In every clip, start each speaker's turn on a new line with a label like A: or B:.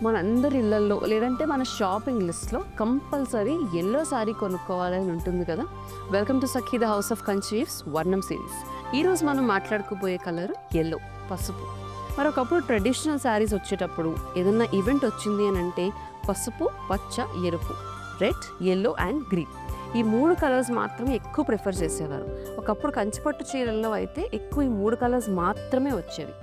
A: మనందరి ఇళ్లల్లో లేదంటే మన షాపింగ్ లిస్ట్లో కంపల్సరీ ఎల్లో శారీ కొనుక్కోవాలని ఉంటుంది కదా. Welcome to Sakhi the house of కన్చీవ్స్ వర్ణం సిరీస్. ఈరోజు మనం మాట్లాడుకోబోయే కలర్ ఎల్లో, పసుపు. మరొకప్పుడు ట్రెడిషనల్ శారీస్ వచ్చేటప్పుడు ఏదన్నా ఈవెంట్ వచ్చింది అని అంటే పసుపు, పచ్చ, ఎరుపు, రెడ్, ఎల్లో అండ్ గ్రీన్, ఈ 3 కలర్స్ మాత్రమే ఎక్కువ ప్రిఫర్ చేసేవారు. ఒకప్పుడు కంచిపట్టు చీరల్లో అయితే ఎక్కువ ఈ 3 కలర్స్ మాత్రమే వచ్చేవి.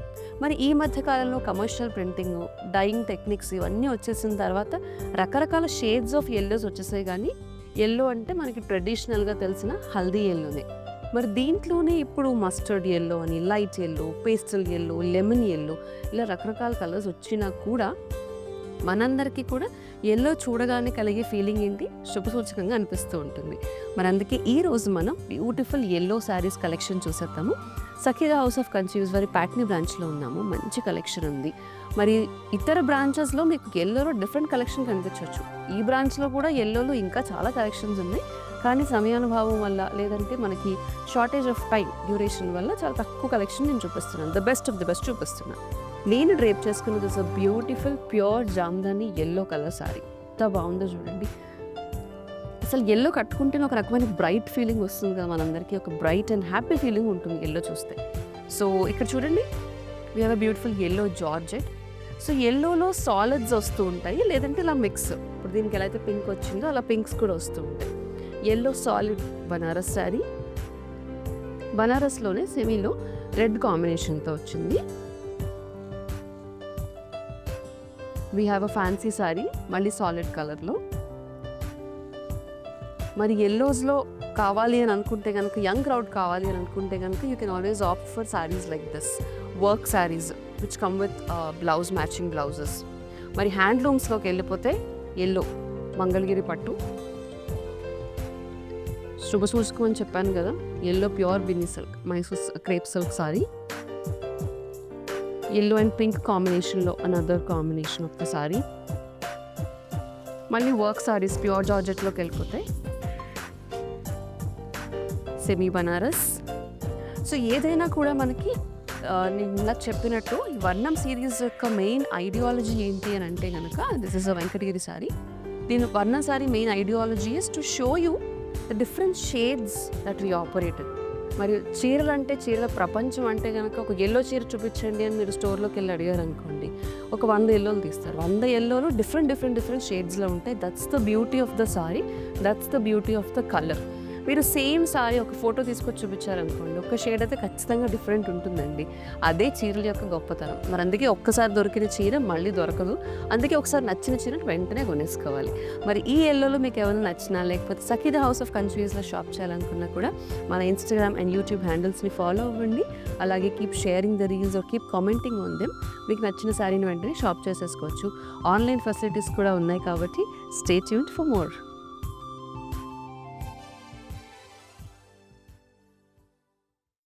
A: మరి ఈ మధ్య కాలంలో కమర్షియల్ ప్రింటింగ్, డైయింగ్ టెక్నిక్స్ ఇవన్నీ వచ్చేసిన తర్వాత రకరకాల షేడ్స్ ఆఫ్ ఎల్లోస్ వచ్చేసాయి. కానీ ఎల్లో అంటే మనకి ట్రెడిషనల్గా తెలిసిన హల్దీ ఎల్లోనే. మరి దీంట్లోనే ఇప్పుడు మస్టర్డ్ ఎల్లో అని, light yellow, pastel yellow, lemon yellow, ఇలా రకరకాల కలర్స్ వచ్చినా కూడా మనందరికీ కూడా ఎల్లో చూడగానే కలిగే ఫీలింగ్ ఏంటి, శుభసూచకంగా అనిపిస్తూ ఉంటుంది. మరి అందుకే ఈరోజు మనం బ్యూటిఫుల్ ఎల్లో శారీస్ కలెక్షన్ చూసేద్దాము. సఖీ ద హౌస్ ఆఫ్ కన్చీవ్స్ వారి ప్యాట్నీ బ్రాంచ్లో ఉన్నాము. మంచి కలెక్షన్ ఉంది. మరి ఇతర బ్రాంచెస్లో మీకు ఎల్లోలో డిఫరెంట్ కలెక్షన్ కనిపించవచ్చు. ఈ బ్రాంచ్లో కూడా ఎల్లోలో ఇంకా చాలా కలెక్షన్స్ ఉన్నాయి. కానీ సమయానుభావం వల్ల లేదంటే మనకి షార్టేజ్ ఆఫ్ టైం డ్యూరేషన్ వల్ల చాలా తక్కువ కలెక్షన్ నేను చూపిస్తున్నాను. The best of the best చూపిస్తున్నాను. నేను డ్రేప్ చేసుకున్నది is a beautiful pure Jamdani yellow colour sorry. ఎంత బాగుందో చూడండి. అసలు ఎల్లో కట్టుకుంటే ఒక రకమైన బ్రైట్ ఫీలింగ్ వస్తుంది కదా మనందరికీ. ఒక బ్రైట్ అండ్ హ్యాపీ ఫీలింగ్ ఉంటుంది ఎల్లో చూస్తే. సో ఇక్కడ చూడండి, we have a beautiful yellow georgette. So ఎల్లోలో సాలిడ్స్ వస్తూ ఉంటాయి, లేదంటే ఇలా మిక్స్. ఇప్పుడు దీనికి ఎలా అయితే పింక్ వచ్చిందో అలా పింక్స్ కూడా వస్తూ ఉంటాయి. ఎల్లో సాలిడ్ బనారస్ శారీ, బనారస్లోనే సెమీలో రెడ్ కాంబినేషన్తో వచ్చింది. We have a fancy sari మళ్ళీ సాలిడ్ కలర్లో. మరి ఎల్లోస్లో కావాలి అని అనుకుంటే కనుక, యంగ్ క్రౌడ్ కావాలి అని అనుకుంటే కనుక you can always opt for saris like this work saris which come with blouse, matching blouses. మరి హ్యాండ్లూమ్స్లోకి వెళ్ళిపోతే ఎల్లో మంగళగిరి పట్టు, శుభసూచకం అని చెప్పాను కదా. Yellow pure Binny silk, Mysore crepe silk sari. Yellow and pink కాంబినేషన్లో another combination of the sari. మళ్ళీ వర్క్ సారీస్ ప్యూర్ జార్జెట్లోకి వెళ్ళిపోతాయి. సెమీ బనారస్. సో ఏదైనా కూడా మనకి నేను ఇలా చెప్పినట్టు ఈ వర్ణం సిరీస్ యొక్క మెయిన్ ఐడియాలజీ ఏంటి అని అంటే కనుక, this is a Venkatagiri sorry. దీని వర్ణం sorry main ideology is to show you the different shades that we operated. మరి చీరలు అంటే చీరల ప్రపంచం అంటే కనుక ఒక ఎల్లో చీర చూపించండి అని మీరు స్టోర్లోకి వెళ్ళి అడిగారు అనుకోండి, ఒక 100 ఎల్లోలు తీస్తారు. 100 ఎల్లోలు డిఫరెంట్ షేడ్స్లో ఉంటాయి. That's the beauty of the sorry, that's the beauty of the colour. మీరు సేమ్ సారీ ఒక ఫోటో తీసుకొచ్చి చూపించారనుకోండి, ఒక షేడ్ అయితే ఖచ్చితంగా డిఫరెంట్ ఉంటుందండి. అదే చీరల యొక్క గొప్పతనం. మరి అందుకే ఒక్కసారి దొరికిన చీర మళ్ళీ దొరకదు. అందుకే ఒకసారి నచ్చిన చీర వెంటనే కొనేసుకోవాలి. మరి ఈ ఎల్లోలో మీకు ఏమైనా నచ్చినా, లేకపోతే సఖీ ద హౌస్ ఆఫ్ కన్చీవ్స్లో షాప్ చేయాలనుకున్నా కూడా మన ఇన్స్టాగ్రామ్ అండ్ యూట్యూబ్ హ్యాండిల్స్ని ఫాలో అవ్వండి. అలాగే keep sharing the reels or keep commenting on them. మీకు నచ్చిన శారీని వెంటనే షాప్ చేసేసుకోవచ్చు. ఆన్లైన్ ఫెసిలిటీస్ కూడా ఉన్నాయి కాబట్టి స్టే ట్యూన్డ్ ఫర్ మోర్.